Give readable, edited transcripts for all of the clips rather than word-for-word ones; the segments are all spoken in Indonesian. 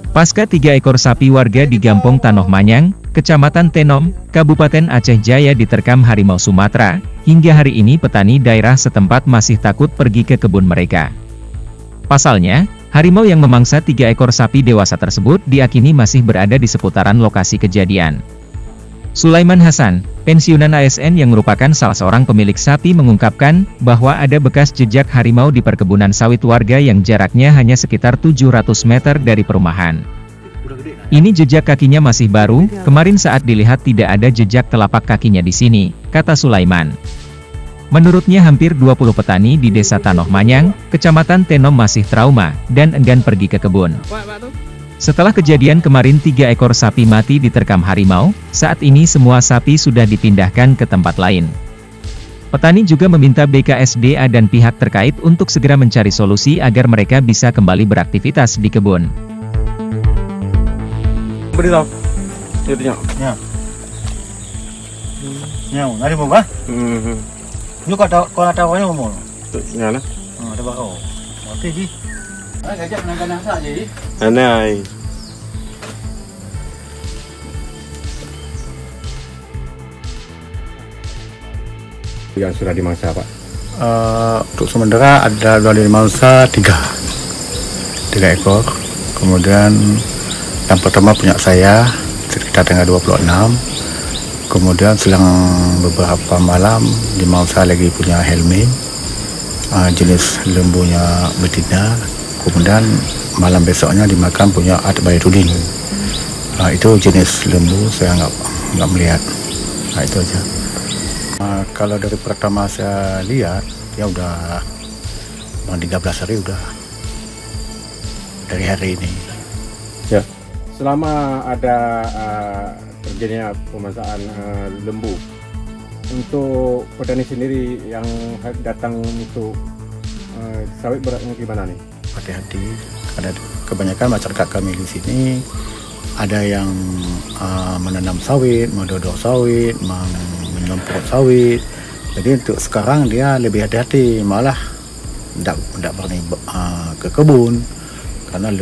Pasca 3 ekor sapi warga di Gampong Tanoh Manyang, Kecamatan Tenom, Kabupaten Aceh Jaya diterkam harimau Sumatera, hingga hari ini petani daerah setempat masih takut pergi ke kebun mereka. Pasalnya, harimau yang memangsa 3 ekor sapi dewasa tersebut diakini masih berada di seputaran lokasi kejadian. Sulaiman Hasan, pensiunan ASN yang merupakan salah seorang pemilik sapi mengungkapkan bahwa ada bekas jejak harimau di perkebunan sawit warga yang jaraknya hanya sekitar 700 meter dari perumahan. Ini jejak kakinya masih baru, kemarin saat dilihat tidak ada jejak telapak kakinya di sini, kata Sulaiman. Menurutnya hampir 20 petani di Desa Tanoh Manyang, Kecamatan Tenom masih trauma, dan enggan pergi ke kebun. Setelah kejadian kemarin 3 ekor sapi mati diterkam harimau, saat ini semua sapi sudah dipindahkan ke tempat lain. Petani juga meminta BKSDA dan pihak terkait untuk segera mencari solusi agar mereka bisa kembali beraktivitas di kebun. Beritahu, itu ya. Ya, nari mau bah? Ini kau ada awalnya mau? Ya lah. Ada bakau. Mati ji. Gajah nang saja ji. Anai. Yang sudah dimangsa Pak? Untuk sementara ada sudah dimangsa 3 ekor. Kemudian yang pertama punya saya sekitar tanggal 26. Kemudian selang beberapa malam dimangsa lagi punya Helmi, jenis lembunya betina. Kemudian malam besoknya dimakan punya Ad Bayrudin. Itu jenis lembu saya nggak melihat. Itu aja. Kalau dari pertama saya lihat, ya udah 13 hari udah dari hari ini. Ya. Selama ada terjadinya pemangsaan lembu, untuk petani sendiri yang datang untuk sawit beratnya gimana nih? Hati-hati, karena kebanyakan masyarakat kami di sini ada yang menanam sawit, mendodok sawit, menanam pokok sawit. Jadi untuk sekarang dia lebih hati-hati, malah tidak berani ke kebun karena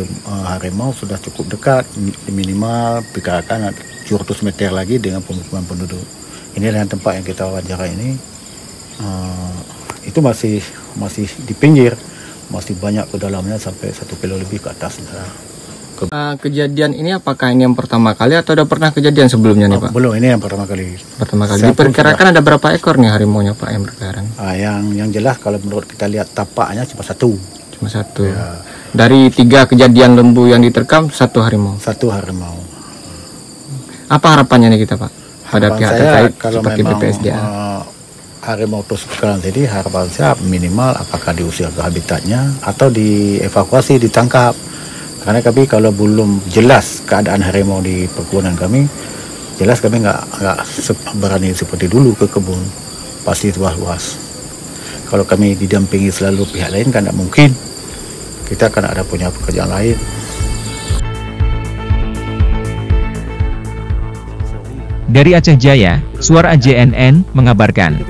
harimau sudah cukup dekat, minimal perkirakan 700 meter lagi dengan pemukiman penduduk. Ini dengan tempat yang kita wawancara ini itu masih di pinggir. Masih banyak ke dalamnya sampai 1 kilo lebih ke atas. Kejadian ini apakah ini yang pertama kali atau udah pernah kejadian sebelumnya nih Pak? Belum, ini yang pertama kali. Diperkirakan ada berapa ekor nih harimaunya Pak yang berkeliaran? Yang jelas kalau menurut kita lihat tapaknya cuma 1. Cuma 1. Ya. Dari 3 kejadian lembu yang diterkam 1 harimau. 1 harimau. Apa harapannya nih kita Pak? Pada pihak terkait seperti BPSDA. Harimau terus sekarang, jadi harapan saya minimal apakah diusir ke habitatnya atau dievakuasi, ditangkap. Karena kami kalau belum jelas keadaan harimau di perkebunan kami, jelas kami nggak berani seperti dulu ke kebun, pasti luas-luas. Kalau kami didampingi selalu pihak lain kan tidak mungkin, kita akan ada punya pekerjaan lain. Dari Aceh Jaya, Suara JNN mengabarkan.